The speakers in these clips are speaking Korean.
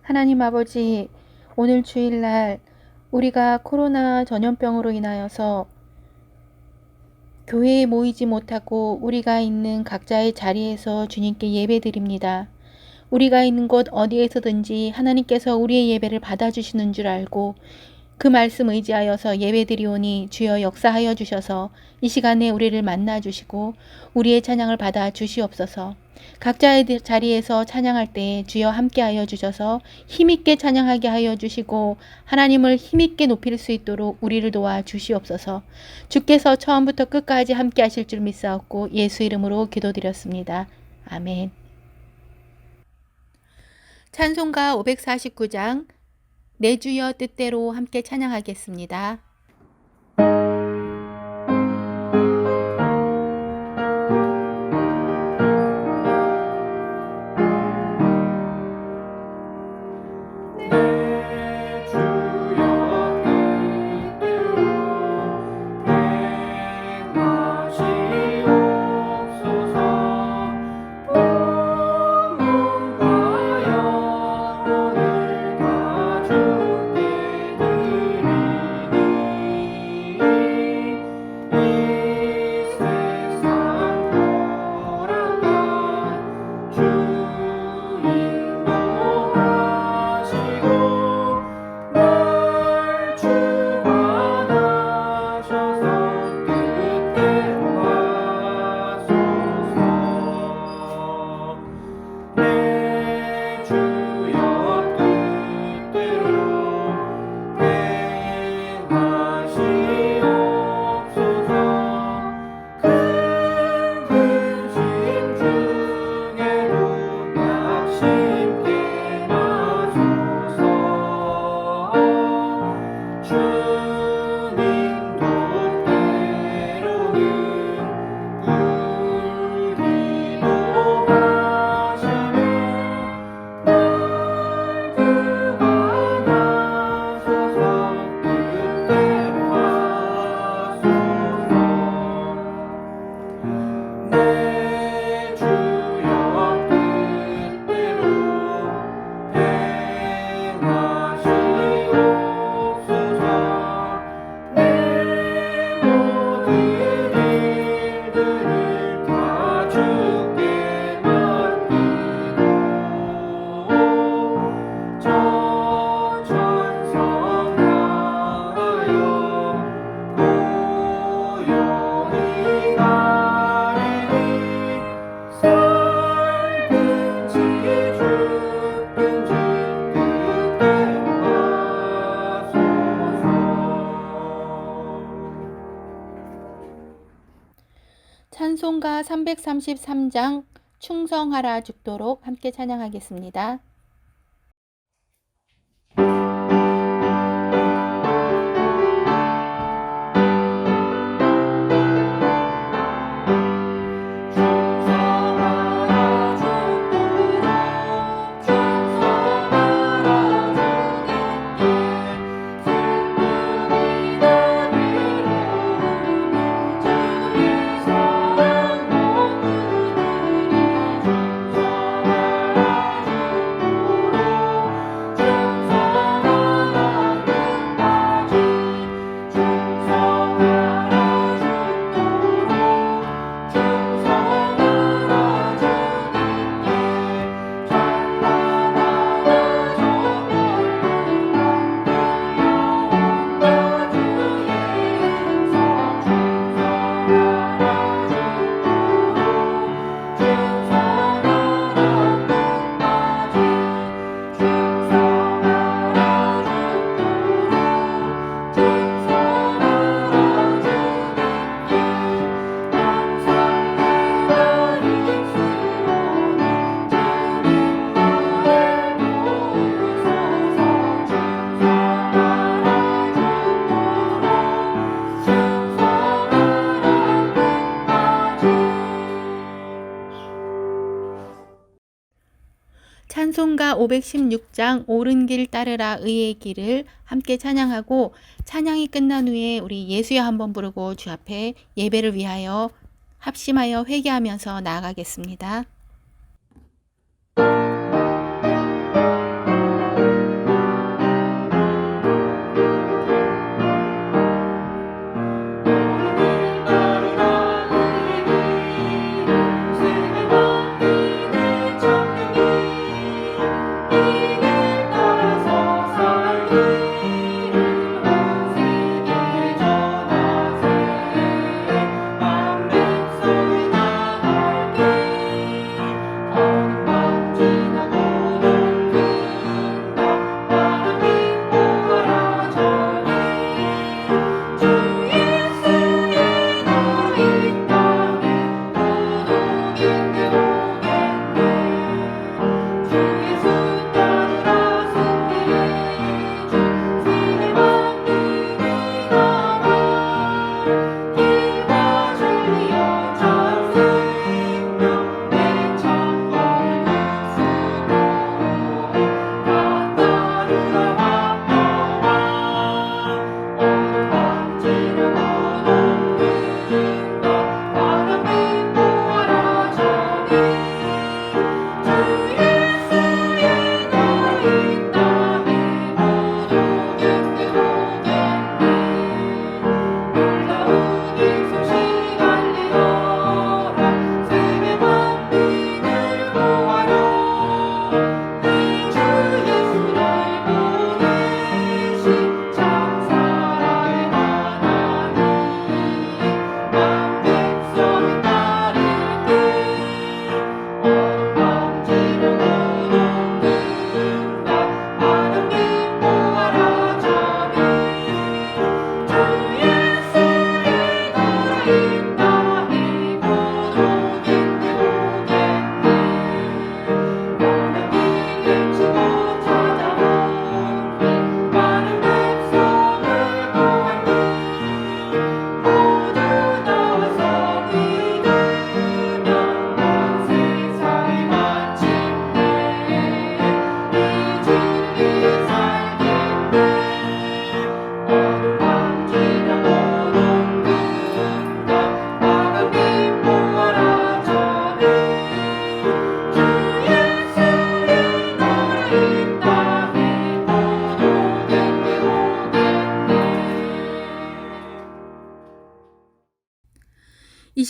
하나님 아버지, 오늘 주일날 우리가 코로나 전염병으로 인하여서 교회에 모이지 못하고 우리가 있는 각자의 자리에서 주님께 예배드립니다. 우리가 있는 곳 어디에서든지 하나님께서 우리의 예배를 받아주시는 줄 알고 그 말씀 의지하여서 예배드리오니 주여 역사하여 주셔서 이 시간에 우리를 만나 주시고 우리의 찬양을 받아 주시옵소서. 각자의 자리에서 찬양할 때 주여 함께하여 주셔서 힘있게 찬양하게 하여 주시고 하나님을 힘있게 높일 수 있도록 우리를 도와 주시옵소서. 주께서 처음부터 끝까지 함께하실 줄 믿사옵고 예수 이름으로 기도드렸습니다. 아멘. 찬송가 549장 내 주여 뜻대로 함께 찬양하겠습니다. 찬송가 333장 충성하라 죽도록 함께 찬양하겠습니다. 찬송가 516장 옳은 길 따르라 의의 길을 함께 찬양하고 찬양이 끝난 후에 우리 예수여 한번 부르고 주 앞에 예배를 위하여 합심하여 회개하면서 나아가겠습니다.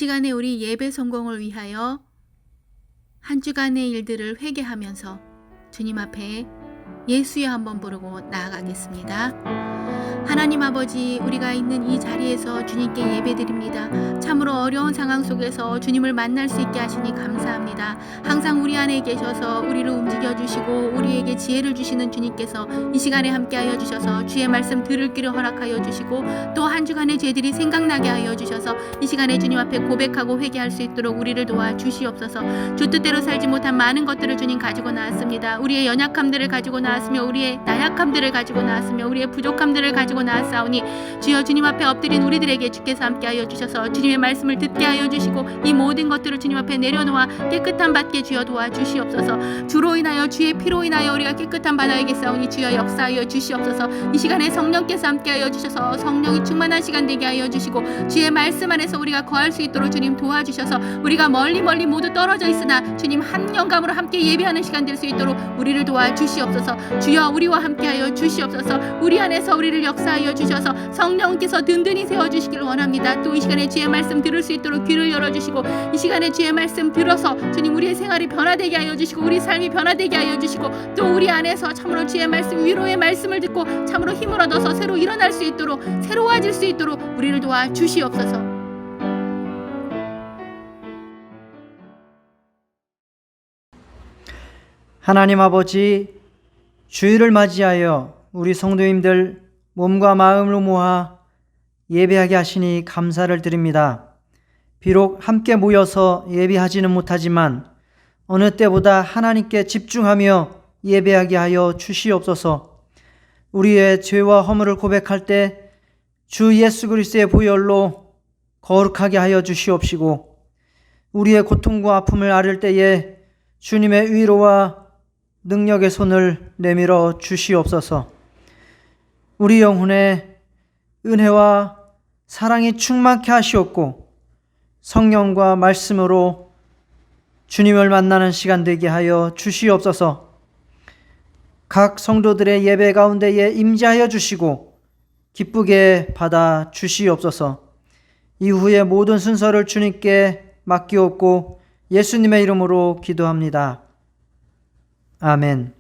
시간에 우리 예배 성공을 위하여 한 주간의 일들을 회개하면서 주님 앞에 예수여 한번 부르고 나아가겠습니다. 하나님 아버지, 우리가 있는 이 자리에서 주님께 예배드립니다. 참으로 어려운 상황 속에서 주님을 만날 수 있게 하시니 감사합니다. 항상 우리 안에 계셔서 우리를 움직여 주시고 우리에게 지혜를 주시는 주님께서 이 시간에 함께하여 주셔서 주의 말씀 들을 길을 허락하여 주시고 또 한 주간의 죄들이 생각나게 하여 주셔서 이 시간에 주님 앞에 고백하고 회개할 수 있도록 우리를 도와 주시옵소서. 주 뜻대로 살지 못한 많은 것들을 주님 가지고 나왔습니다. 우리의 연약함들을 가지고 나왔으며 우리의 나약함들을 가지고 나왔으며 우리의 부족함들을 가지고 나았사오니 주여 주님 앞에 엎드린 우리들에게 주께서 함께하여 주셔서 주님의 말씀을 듣게 하여 주시고 이 모든 것들을 주님 앞에 내려놓아 깨끗한 밭게 주여 도와주시옵소서. 주로 인하여 주의 피로 인하여 우리가 깨끗한 바다에겠사오니 주여 역사하여 주시옵소서. 이 시간에 성령께서 함께하여 주셔서 성령이 충만한 시간 되게 하여 주시고 주의 말씀 안에서 우리가 거할 수 있도록 주님 도와주셔서 우리가 멀리 모두 떨어져 있으나 주님 한 영감으로 함께 예배하는 시간 될 수 있도록 우리를 도와주시옵소서. 주여 우리와 함께하여 주시옵소서. 우리 안에서 우리를 역사하여 주셔서 성령께서 든든히 세워주시길 원합니다. 또 이 시간에 주의 말씀 들을 수 있도록 귀를 열어주시고 이 시간에 주의 말씀 들어서 주님 우리의 생활이 변화되게 하여 주시고 우리 삶이 변화되게 하여 주시고 또 우리 안에서 참으로 주의 말씀 위로의 말씀을 듣고 참으로 힘을 얻어서 새로 일어날 수 있도록 새로워질 수 있도록 우리를 도와 주시옵소서. 하나님 아버지, 주일을 맞이하여 우리 성도님들 몸과 마음을 모아 예배하게 하시니 감사를 드립니다. 비록 함께 모여서 예배하지는 못하지만 어느 때보다 하나님께 집중하며 예배하게 하여 주시옵소서. 우리의 죄와 허물을 고백할 때 주 예수 그리스도의 보혈로 거룩하게 하여 주시옵시고 우리의 고통과 아픔을 앓을 때에 주님의 위로와 능력의 손을 내밀어 주시옵소서. 우리 영혼에 은혜와 사랑이 충만케 하시옵고 성령과 말씀으로 주님을 만나는 시간 되게 하여 주시옵소서. 각 성도들의 예배 가운데에 임재하여 주시고 기쁘게 받아 주시옵소서. 이후의 모든 순서를 주님께 맡기옵고 예수님의 이름으로 기도합니다. 아멘.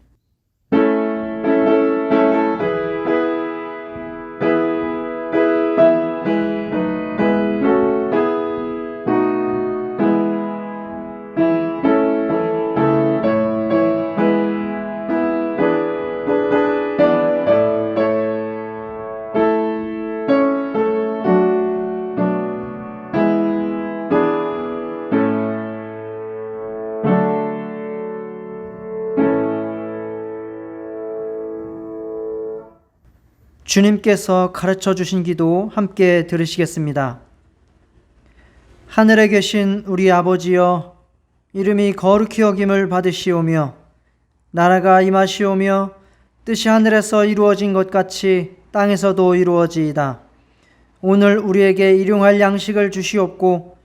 주님께서 가르쳐 주신 기도 함께 들으시겠습니다. 하늘에 계신 우리 아버지여, 이름이 거룩히 여김을 받으시오며 나라가 임하시오며 뜻이 하늘에서 이루어진 것 같이 땅에서도 이루어지이다. 오늘 우리에게 일용할 양식을 주시옵고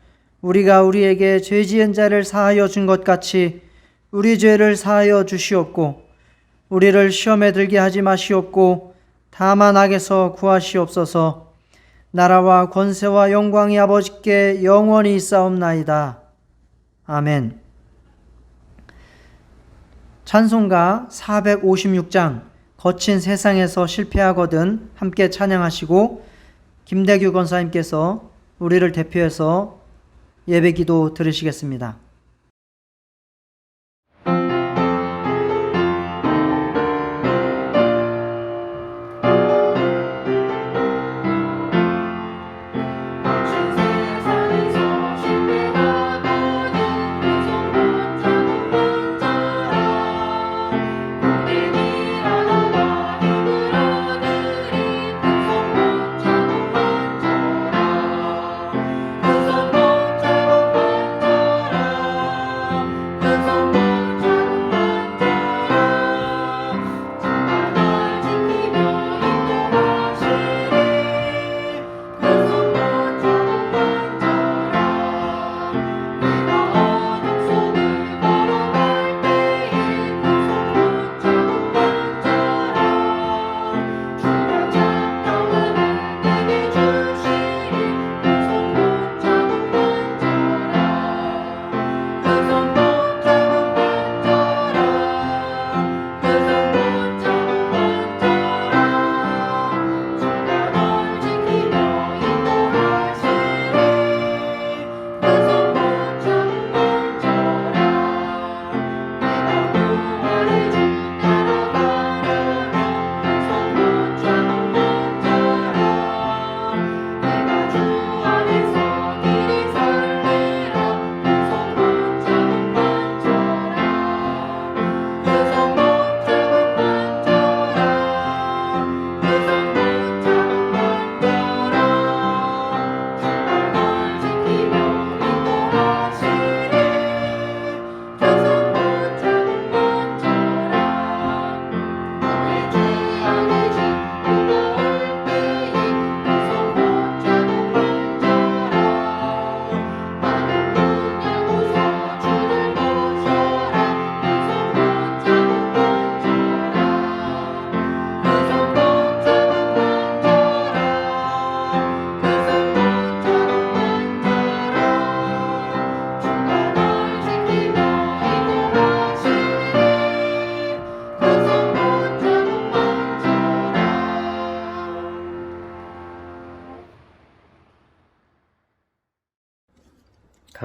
우리가 우리에게 죄 지은 자를 사하여 준 것 같이 우리 죄를 사하여 주시옵고 우리를 시험에 들게 하지 마시옵고 다만 악에서 구하시옵소서. 나라와 권세와 영광이 아버지께 영원히 있사옵나이다. 아멘. 찬송가 456장 거친 세상에서 실패하거든 함께 찬양하시고 김대규 권사님께서 우리를 대표해서 예배기도 들으시겠습니다.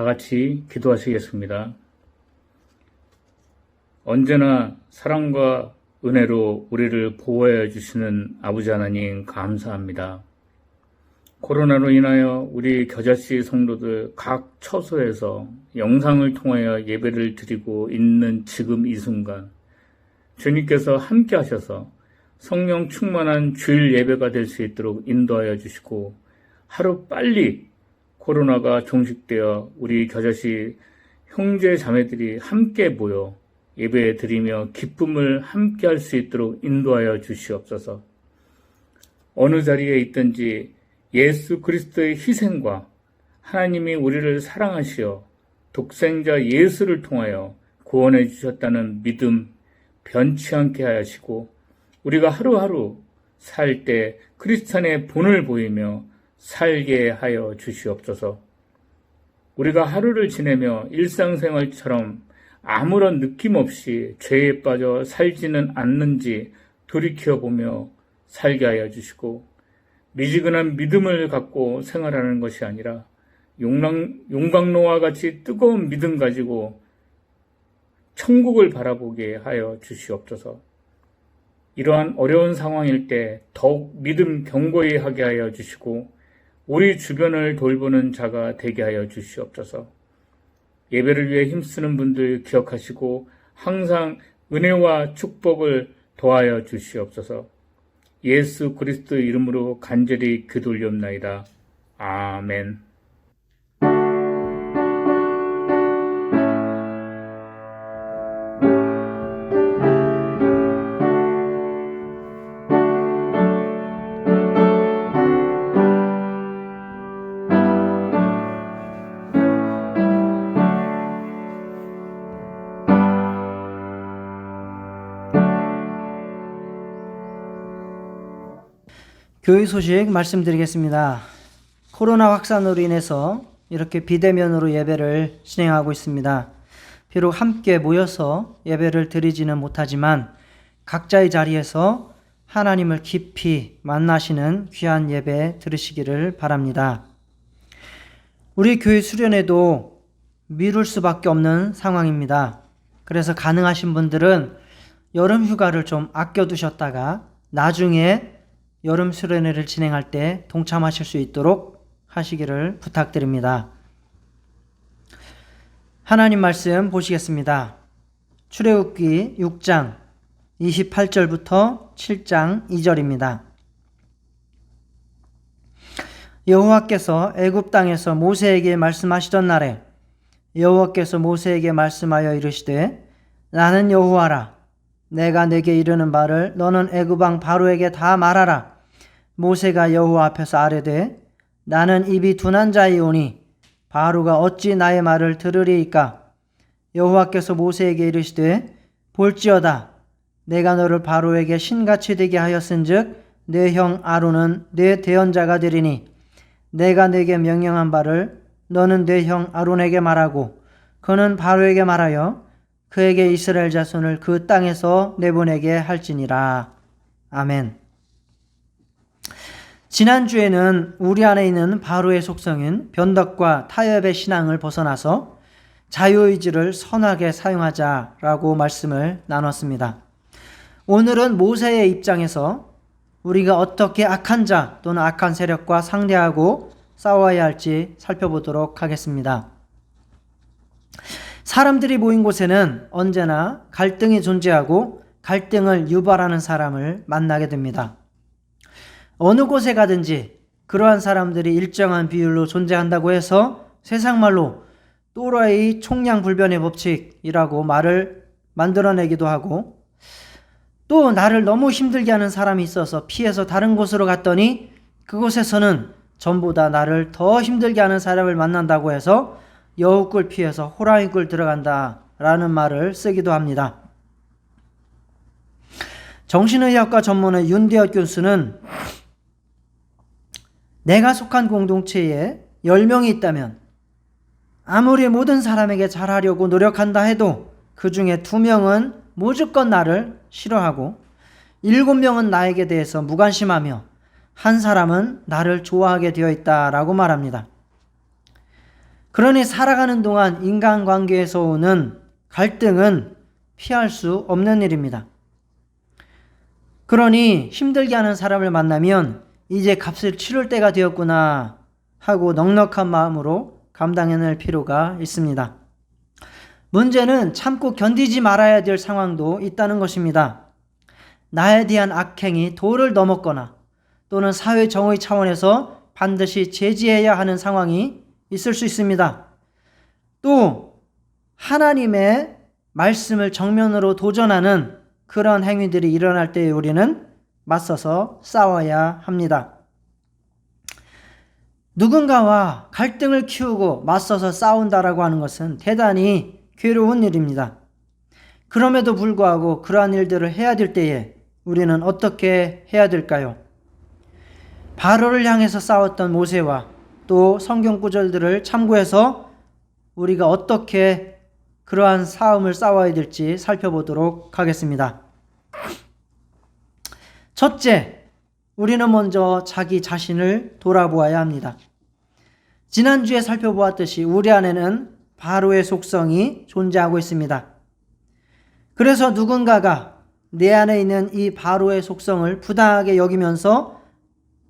다 같이 기도하시겠습니다. 언제나 사랑과 은혜로 우리를 보호해 주시는 아버지 하나님 감사합니다. 코로나로 인하여 우리 겨자씨 성도들 각 처소에서 영상을 통하여 예배를 드리고 있는 지금 이 순간 주님께서 함께 하셔서 성령 충만한 주일 예배가 될 수 있도록 인도하여 주시고 하루 빨리 코로나가 종식되어 우리 겨자씨 형제 자매들이 함께 모여 예배 드리며 기쁨을 함께 할 수 있도록 인도하여 주시옵소서. 어느 자리에 있든지 예수 그리스도의 희생과 하나님이 우리를 사랑하시어 독생자 예수를 통하여 구원해 주셨다는 믿음 변치 않게 하시고 우리가 하루하루 살 때 크리스찬의 본을 보이며 살게 하여 주시옵소서. 우리가 하루를 지내며 일상생활처럼 아무런 느낌 없이 죄에 빠져 살지는 않는지 돌이켜보며 살게 하여 주시고 미지근한 믿음을 갖고 생활하는 것이 아니라 용광로와 같이 뜨거운 믿음 가지고 천국을 바라보게 하여 주시옵소서. 이러한 어려운 상황일 때 더욱 믿음 견고히 하게 하여 주시고 우리 주변을 돌보는 자가 되게 하여 주시옵소서. 예배를 위해 힘쓰는 분들 기억하시고 항상 은혜와 축복을 더하여 주시옵소서. 예수 그리스도 이름으로 간절히 기도올리옵나이다. 아멘. 교회 소식 말씀드리겠습니다. 코로나 확산으로 인해서 이렇게 비대면으로 예배를 진행하고 있습니다. 비록 함께 모여서 예배를 드리지는 못하지만 각자의 자리에서 하나님을 깊이 만나시는 귀한 예배 들으시기를 바랍니다. 우리 교회 수련회도 미룰 수밖에 없는 상황입니다. 그래서 가능하신 분들은 여름 휴가를 좀 아껴두셨다가 나중에 여름 수련회를 진행할 때 동참하실 수 있도록 하시기를 부탁드립니다. 하나님 말씀 보시겠습니다. 출애굽기 6장 28절부터 7장 2절입니다. 여호와께서 애굽 땅에서 모세에게 말씀하시던 날에 여호와께서 모세에게 말씀하여 이르시되 나는 여호와라. 내가 내게 이르는 바를 너는 애굽 왕 바로에게 다 말하라. 모세가 여호와 앞에서 아뢰되 나는 입이 둔한 자이오니 바로가 어찌 나의 말을 들으리이까. 여호와께서 모세에게 이르시되 볼지어다 내가 너를 바로에게 신같이 되게 하였은즉 내 형 아론은 내 대언자가 되리니 내가 내게 명령한 바를 너는 내 형 아론에게 말하고 그는 바로에게 말하여 그에게 이스라엘 자손을 그 땅에서 내보내게 할지니라. 아멘. 지난주에는 우리 안에 있는 바로의 속성인 변덕과 타협의 신앙을 벗어나서 자유의지를 선하게 사용하자라고 말씀을 나눴습니다. 오늘은 모세의 입장에서 우리가 어떻게 악한 자 또는 악한 세력과 상대하고 싸워야 할지 살펴보도록 하겠습니다. 사람들이 모인 곳에는 언제나 갈등이 존재하고 갈등을 유발하는 사람을 만나게 됩니다. 어느 곳에 가든지 그러한 사람들이 일정한 비율로 존재한다고 해서 세상 말로 또라이 총량불변의 법칙이라고 말을 만들어내기도 하고 또 나를 너무 힘들게 하는 사람이 있어서 피해서 다른 곳으로 갔더니 그곳에서는 전보다 나를 더 힘들게 하는 사람을 만난다고 해서 여우꿀 피해서 호랑이꿀 들어간다라는 말을 쓰기도 합니다. 정신의학과 전문의 윤대엽 교수는 내가 속한 공동체에 10명이 있다면 아무리 모든 사람에게 잘하려고 노력한다 해도 그 중에 2명은 무조건 나를 싫어하고 7명은 나에게 대해서 무관심하며 한 사람은 나를 좋아하게 되어 있다라고 말합니다. 그러니 살아가는 동안 인간관계에서 오는 갈등은 피할 수 없는 일입니다. 그러니 힘들게 하는 사람을 만나면 이제 값을 치를 때가 되었구나 하고 넉넉한 마음으로 감당해낼 필요가 있습니다. 문제는 참고 견디지 말아야 될 상황도 있다는 것입니다. 나에 대한 악행이 도를 넘었거나 또는 사회 정의 차원에서 반드시 제지해야 하는 상황이 있을 수 있습니다. 또 하나님의 말씀을 정면으로 도전하는 그런 행위들이 일어날 때 우리는 맞서서 싸워야 합니다. 누군가와 갈등을 키우고 맞서서 싸운다라고 하는 것은 대단히 괴로운 일입니다. 그럼에도 불구하고 그러한 일들을 해야 될 때에 우리는 어떻게 해야 될까요? 바로를 향해서 싸웠던 모세와 또 성경 구절들을 참고해서 우리가 어떻게 그러한 싸움을 싸워야 될지 살펴보도록 하겠습니다. 첫째, 우리는 먼저 자기 자신을 돌아보아야 합니다. 지난주에 살펴보았듯이 우리 안에는 바로의 속성이 존재하고 있습니다. 그래서 누군가가 내 안에 있는 이 바로의 속성을 부당하게 여기면서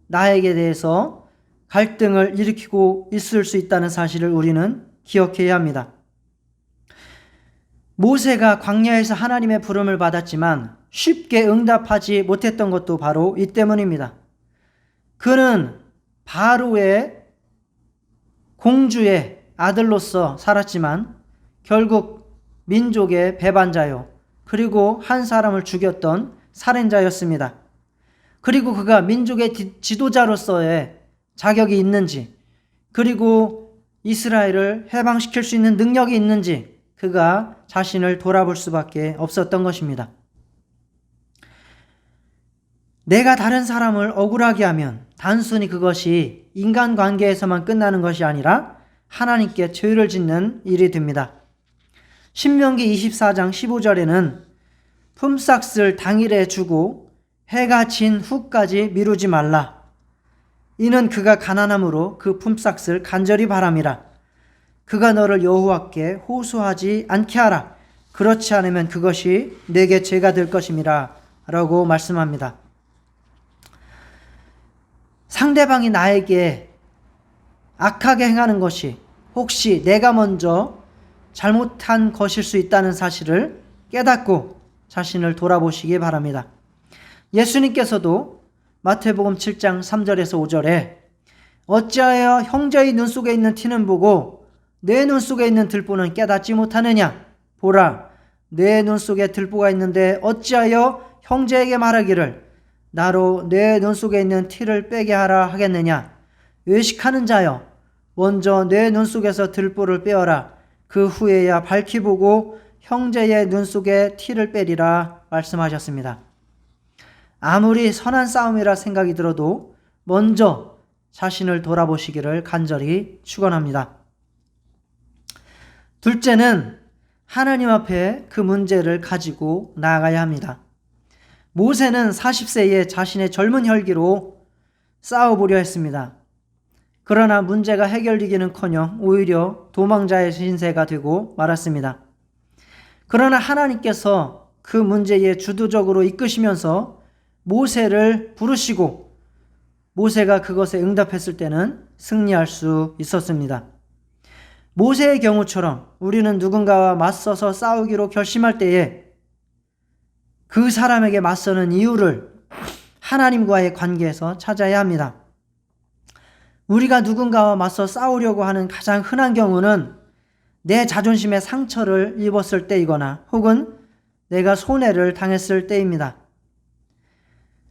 나에게 대해서 갈등을 일으키고 있을 수 있다는 사실을 우리는 기억해야 합니다. 모세가 광야에서 하나님의 부름을 받았지만 쉽게 응답하지 못했던 것도 바로 이 때문입니다. 그는 바로의 공주의 아들로서 살았지만 결국 민족의 배반자요, 그리고 한 사람을 죽였던 살인자였습니다. 그리고 그가 민족의 지도자로서의 자격이 있는지, 그리고 이스라엘을 해방시킬 수 있는 능력이 있는지 그가 자신을 돌아볼 수밖에 없었던 것입니다. 내가 다른 사람을 억울하게 하면 단순히 그것이 인간관계에서만 끝나는 것이 아니라 하나님께 죄를 짓는 일이 됩니다. 신명기 24장 15절에는 품삯을 당일에 주고 해가 진 후까지 미루지 말라. 이는 그가 가난함으로 그 품삯을 간절히 바람이라. 그가 너를 여호와께 호소하지 않게 하라. 그렇지 않으면 그것이 내게 죄가 될 것임이라 라고 말씀합니다. 상대방이 나에게 악하게 행하는 것이 혹시 내가 먼저 잘못한 것일 수 있다는 사실을 깨닫고 자신을 돌아보시기 바랍니다. 예수님께서도 마태복음 7장 3절에서 5절에 어찌하여 형제의 눈 속에 있는 티는 보고 내 눈 속에 있는 들보는 깨닫지 못하느냐? 보라, 내 눈 속에 들보가 있는데 어찌하여 형제에게 말하기를 나로 내 눈 속에 있는 티를 빼게 하라 하겠느냐? 외식하는 자여, 먼저 내 눈 속에서 들보를 빼어라. 그 후에야 밝히 보고 형제의 눈 속에 티를 빼리라 말씀하셨습니다. 아무리 선한 싸움이라 생각이 들어도 먼저 자신을 돌아보시기를 간절히 축원합니다. 둘째는 하나님 앞에 그 문제를 가지고 나아가야 합니다. 모세는 40세에 자신의 젊은 혈기로 싸워보려 했습니다. 그러나 문제가 해결되기는커녕 오히려 도망자의 신세가 되고 말았습니다. 그러나 하나님께서 그 문제에 주도적으로 이끄시면서 모세를 부르시고 모세가 그것에 응답했을 때는 승리할 수 있었습니다. 모세의 경우처럼 우리는 누군가와 맞서서 싸우기로 결심할 때에 그 사람에게 맞서는 이유를 하나님과의 관계에서 찾아야 합니다. 우리가 누군가와 맞서 싸우려고 하는 가장 흔한 경우는 내 자존심에 상처를 입었을 때이거나 혹은 내가 손해를 당했을 때입니다.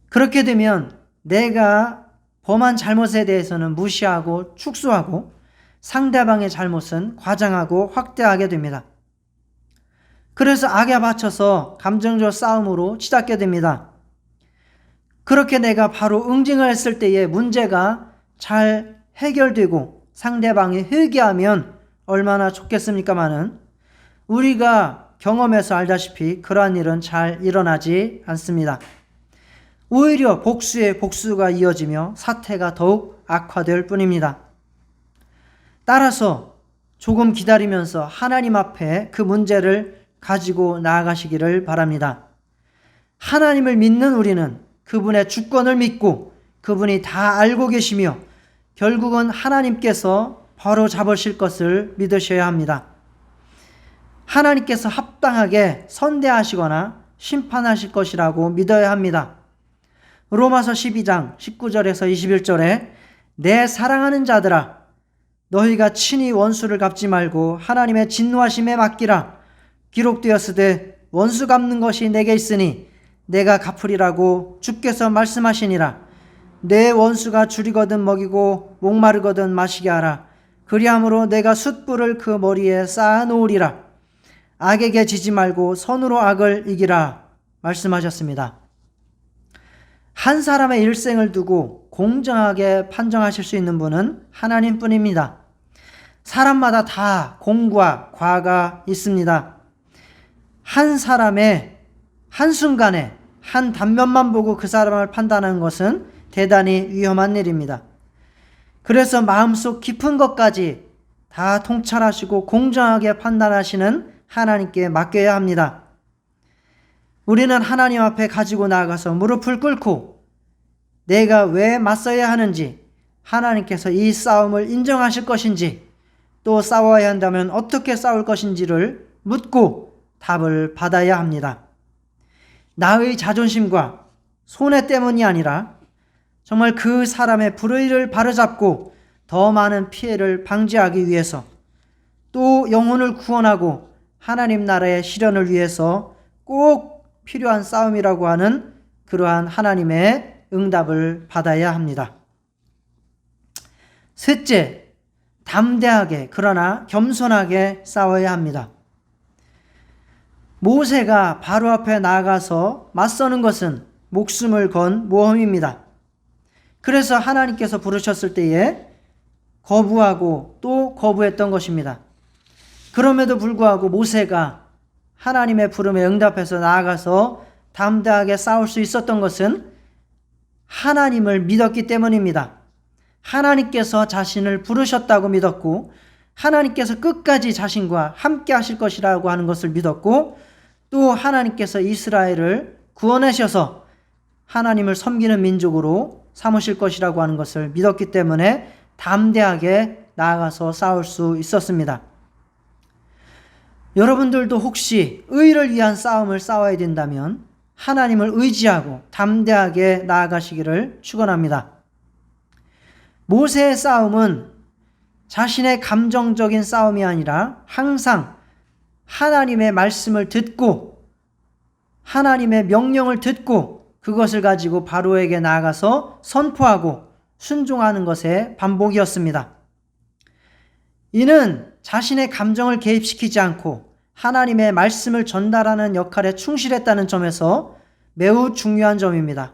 그렇게 되면 내가 범한 잘못에 대해서는 무시하고 축소하고 상대방의 잘못은 과장하고 확대하게 됩니다. 그래서 악에 받쳐서 감정적 싸움으로 치닫게 됩니다. 그렇게 내가 바로 응징을 했을 때의 문제가 잘 해결되고 상대방이 회개하면 얼마나 좋겠습니까마는 우리가 경험해서 알다시피 그러한 일은 잘 일어나지 않습니다. 오히려 복수에 복수가 이어지며 사태가 더욱 악화될 뿐입니다. 따라서 조금 기다리면서 하나님 앞에 그 문제를 가지고 나아가시기를 바랍니다. 하나님을 믿는 우리는 그분의 주권을 믿고 그분이 다 알고 계시며 결국은 하나님께서 바로 잡으실 것을 믿으셔야 합니다. 하나님께서 합당하게 선대하시거나 심판하실 것이라고 믿어야 합니다. 로마서 12장 19절에서 21절에 내 사랑하는 자들아 너희가 친히 원수를 갚지 말고 하나님의 진노하심에 맡기라. 기록되었으되 원수 갚는 것이 내게 있으니 내가 갚으리라고 주께서 말씀하시니라. 내 원수가 줄이거든 먹이고 목마르거든 마시게 하라. 그리함으로 내가 숯불을 그 머리에 쌓아 놓으리라. 악에게 지지 말고 선으로 악을 이기라 말씀하셨습니다. 한 사람의 일생을 두고 공정하게 판정하실 수 있는 분은 하나님뿐입니다. 사람마다 다 공과 과가 있습니다. 한 사람의 한순간에 한 단면만 보고 그 사람을 판단하는 것은 대단히 위험한 일입니다. 그래서 마음속 깊은 것까지 다 통찰하시고 공정하게 판단하시는 하나님께 맡겨야 합니다. 우리는 하나님 앞에 가지고 나아가서 무릎을 꿇고 내가 왜 맞서야 하는지, 하나님께서 이 싸움을 인정하실 것인지, 또 싸워야 한다면 어떻게 싸울 것인지를 묻고 답을 받아야 합니다. 나의 자존심과 손해 때문이 아니라 정말 그 사람의 불의를 바로잡고 더 많은 피해를 방지하기 위해서, 또 영혼을 구원하고 하나님 나라의 실현을 위해서 꼭 필요한 싸움이라고 하는 그러한 하나님의 응답을 받아야 합니다. 셋째, 담대하게 그러나 겸손하게 싸워야 합니다. 모세가 바로 앞에 나아가서 맞서는 것은 목숨을 건 모험입니다. 그래서 하나님께서 부르셨을 때에 거부하고 또 거부했던 것입니다. 그럼에도 불구하고 모세가 하나님의 부름에 응답해서 나아가서 담대하게 싸울 수 있었던 것은 하나님을 믿었기 때문입니다. 하나님께서 자신을 부르셨다고 믿었고 하나님께서 끝까지 자신과 함께 하실 것이라고 하는 것을 믿었고 또 하나님께서 이스라엘을 구원하셔서 하나님을 섬기는 민족으로 삼으실 것이라고 하는 것을 믿었기 때문에 담대하게 나아가서 싸울 수 있었습니다. 여러분들도 혹시 의를 위한 싸움을 싸워야 된다면 하나님을 의지하고 담대하게 나아가시기를 축원합니다. 모세의 싸움은 자신의 감정적인 싸움이 아니라 항상 하나님의 말씀을 듣고 하나님의 명령을 듣고 그것을 가지고 바로에게 나아가서 선포하고 순종하는 것의 반복이었습니다. 이는 자신의 감정을 개입시키지 않고 하나님의 말씀을 전달하는 역할에 충실했다는 점에서 매우 중요한 점입니다.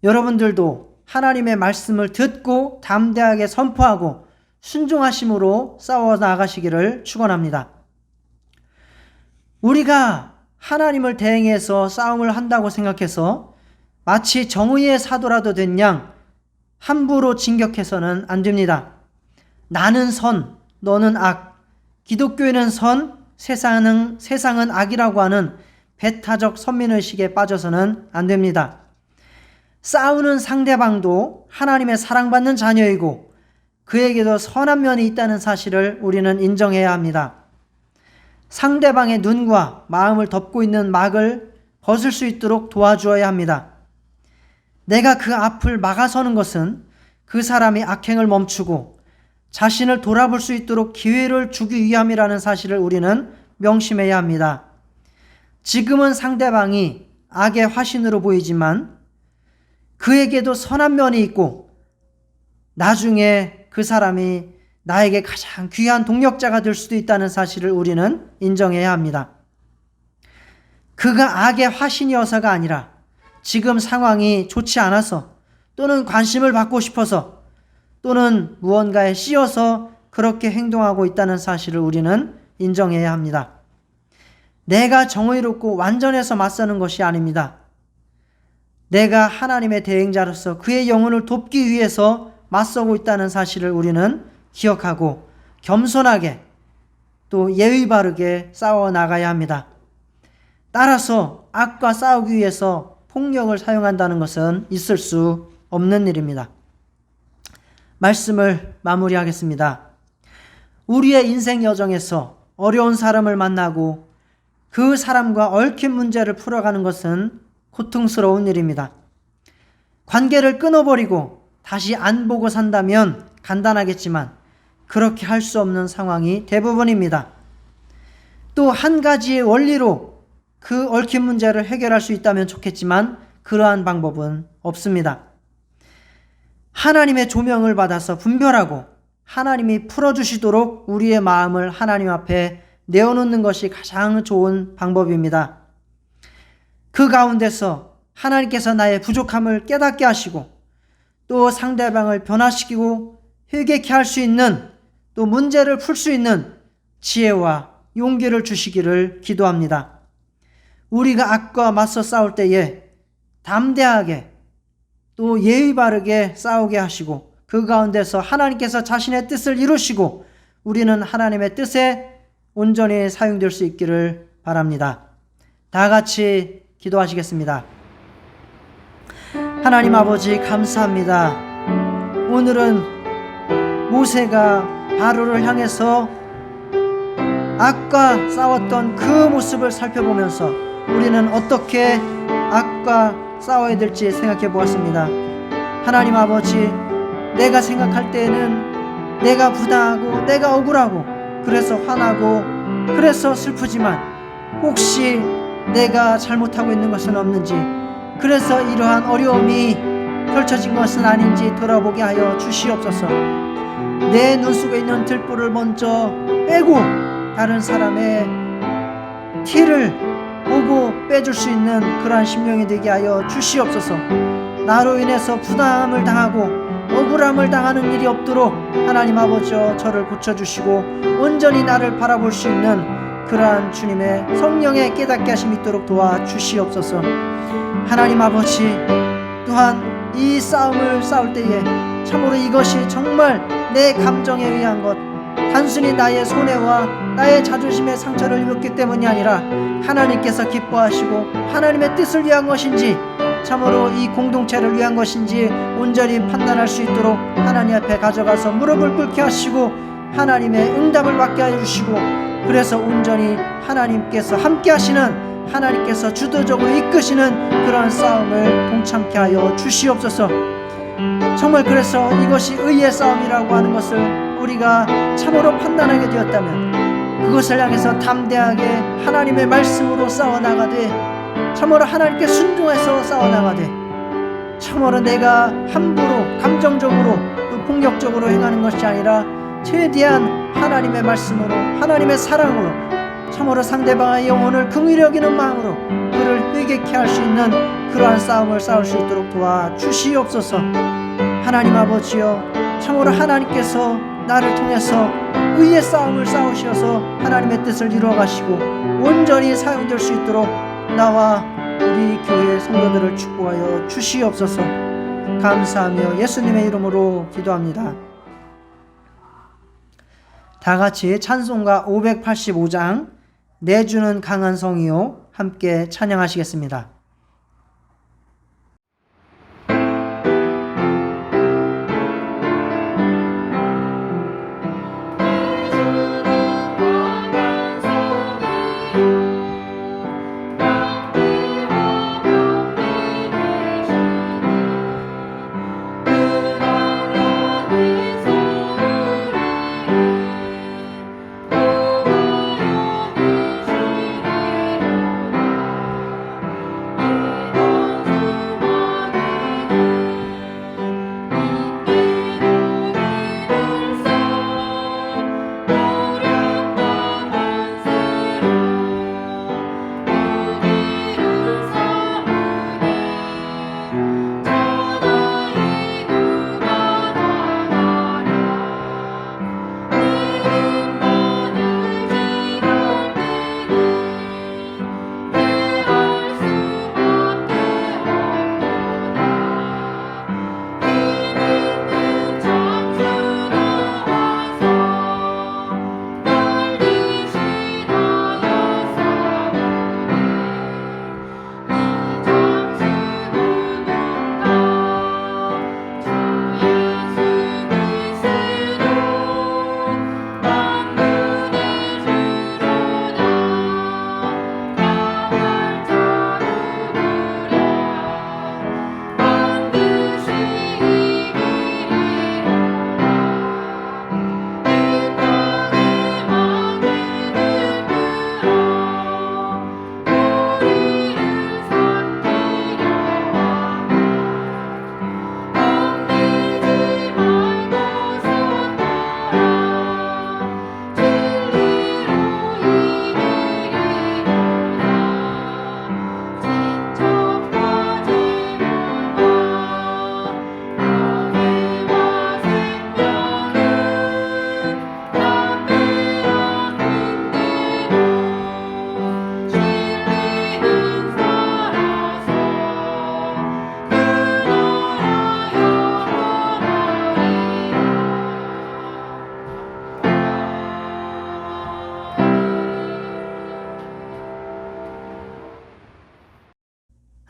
여러분들도 하나님의 말씀을 듣고 담대하게 선포하고 순종하심으로 싸워 나가시기를 축원합니다. 우리가 하나님을 대행해서 싸움을 한다고 생각해서 마치 정의의 사도라도 된 양 함부로 진격해서는 안 됩니다. 나는 선, 너는 악, 기독교에는 선, 세상은 악이라고 하는 배타적 선민의식에 빠져서는 안 됩니다. 싸우는 상대방도 하나님의 사랑받는 자녀이고 그에게도 선한 면이 있다는 사실을 우리는 인정해야 합니다. 상대방의 눈과 마음을 덮고 있는 막을 벗을 수 있도록 도와주어야 합니다. 내가 그 앞을 막아서는 것은 그 사람이 악행을 멈추고 자신을 돌아볼 수 있도록 기회를 주기 위함이라는 사실을 우리는 명심해야 합니다. 지금은 상대방이 악의 화신으로 보이지만 그에게도 선한 면이 있고 나중에 그 사람이 나에게 가장 귀한 동력자가 될 수도 있다는 사실을 우리는 인정해야 합니다. 그가 악의 화신이어서가 아니라 지금 상황이 좋지 않아서 또는 관심을 받고 싶어서 또는 무언가에 씌어서 그렇게 행동하고 있다는 사실을 우리는 인정해야 합니다. 내가 정의롭고 완전해서 맞서는 것이 아닙니다. 내가 하나님의 대행자로서 그의 영혼을 돕기 위해서 맞서고 있다는 사실을 우리는 기억하고 겸손하게 또 예의 바르게 싸워 나가야 합니다. 따라서 악과 싸우기 위해서 폭력을 사용한다는 것은 있을 수 없는 일입니다. 말씀을 마무리하겠습니다. 우리의 인생 여정에서 어려운 사람을 만나고 그 사람과 얽힌 문제를 풀어가는 것은 고통스러운 일입니다. 관계를 끊어버리고 다시 안 보고 산다면 간단하겠지만 그렇게 할 수 없는 상황이 대부분입니다. 또 한 가지의 원리로 그 얽힌 문제를 해결할 수 있다면 좋겠지만 그러한 방법은 없습니다. 하나님의 조명을 받아서 분별하고 하나님이 풀어주시도록 우리의 마음을 하나님 앞에 내어놓는 것이 가장 좋은 방법입니다. 그 가운데서 하나님께서 나의 부족함을 깨닫게 하시고 또 상대방을 변화시키고 회개케 할 수 있는 또 문제를 풀 수 있는 지혜와 용기를 주시기를 기도합니다. 우리가 악과 맞서 싸울 때에 담대하게 또 예의 바르게 싸우게 하시고 그 가운데서 하나님께서 자신의 뜻을 이루시고 우리는 하나님의 뜻에 온전히 사용될 수 있기를 바랍니다. 다 같이 기도하시겠습니다. 하나님 아버지 감사합니다. 오늘은 모세가 바로를 향해서 악과 싸웠던 그 모습을 살펴보면서 우리는 어떻게 악과 싸워야 될지 생각해 보았습니다. 하나님 아버지, 내가 생각할 때에는 내가 부당하고 내가 억울하고 그래서 화나고 그래서 슬프지만 혹시 내가 잘못하고 있는 것은 없는지, 그래서 이러한 어려움이 펼쳐진 것은 아닌지 돌아보게 하여 주시옵소서. 내 눈 속에 있는 들보를 먼저 빼고 다른 사람의 티를 보고 빼줄 수 있는 그러한 심령이 되게 하여 주시옵소서. 나로 인해서 부당함을 당하고 억울함을 당하는 일이 없도록 하나님 아버지여 저를 고쳐주시고 온전히 나를 바라볼 수 있는 그러한 주님의 성령의 깨닫게 하심이 있도록 도와주시옵소서. 하나님 아버지, 또한 이 싸움을 싸울 때에 참으로 이것이 정말 내 감정에 의한 것, 단순히 나의 손해와 나의 자존심의 상처를 입었기 때문이 아니라 하나님께서 기뻐하시고 하나님의 뜻을 위한 것인지 참으로 이 공동체를 위한 것인지 온전히 판단할 수 있도록 하나님 앞에 가져가서 무릎을 꿇게 하시고 하나님의 응답을 받게 하여 주시고, 그래서 온전히 하나님께서 함께 하시는, 하나님께서 주도적으로 이끄시는 그런 싸움을 동참케 하여 주시옵소서. 정말 그래서 이것이 의의 싸움이라고 하는 것을 우리가 참으로 판단하게 되었다면 그것을 향해서 담대하게 하나님의 말씀으로 싸워나가되, 참으로 하나님께 순종해서 싸워나가되, 참으로 내가 함부로 감정적으로 또 폭력적으로 행하는 것이 아니라 최대한 하나님의 말씀으로 하나님의 사랑으로 참으로 상대방의 영혼을 긍휼히 여기는 마음으로 그를 회개케 할 수 있는 그러한 싸움을 싸울 수 있도록 도와주시옵소서. 하나님 아버지여, 참으로 하나님께서 나를 통해서 의의 싸움을 싸우셔서 하나님의 뜻을 이루어가시고 온전히 사용될 수 있도록 나와 우리 교회 성도들을 축복하여 주시옵소서. 감사하며 예수님의 이름으로 기도합니다. 다 같이 찬송가 585장 내 주는 강한 성이요 함께 찬양하시겠습니다.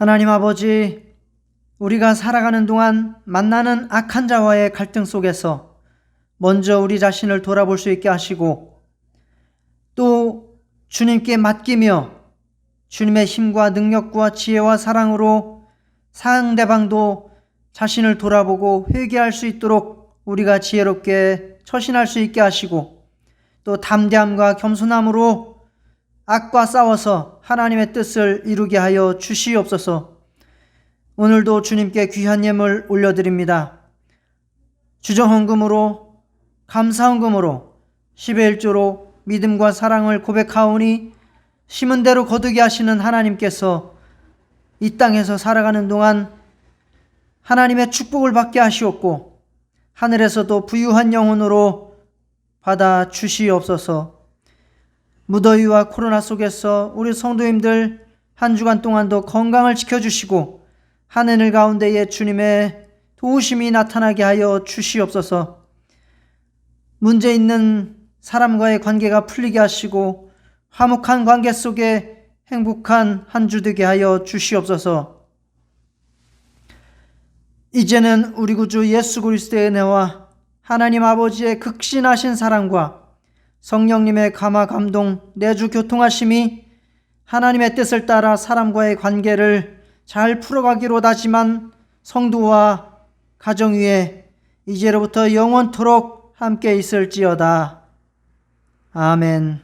하나님 아버지, 우리가 살아가는 동안 만나는 악한 자와의 갈등 속에서 먼저 우리 자신을 돌아볼 수 있게 하시고 또 주님께 맡기며 주님의 힘과 능력과 지혜와 사랑으로 상대방도 자신을 돌아보고 회개할 수 있도록 우리가 지혜롭게 처신할 수 있게 하시고 또 담대함과 겸손함으로 악과 싸워서 하나님의 뜻을 이루게 하여 주시옵소서. 오늘도 주님께 귀한 예물 올려드립니다. 주정헌금으로 감사헌금으로 11조로 믿음과 사랑을 고백하오니 심은 대로 거두게 하시는 하나님께서 이 땅에서 살아가는 동안 하나님의 축복을 받게 하시옵고 하늘에서도 부유한 영혼으로 받아 주시옵소서. 무더위와 코로나 속에서 우리 성도님들 한 주간 동안도 건강을 지켜주시고 하늘 가운데에 주님의 도우심이 나타나게 하여 주시옵소서. 문제 있는 사람과의 관계가 풀리게 하시고 화목한 관계 속에 행복한 한 주 되게 하여 주시옵소서. 이제는 우리 구주 예수 그리스도의 은혜와 하나님 아버지의 극신하신 사랑과 성령님의 감화 감동 내주 교통하심이 하나님의 뜻을 따라 사람과의 관계를 잘 풀어가기로 다짐한 성도와 가정 위에 이제로부터 영원토록 함께 있을지어다. 아멘.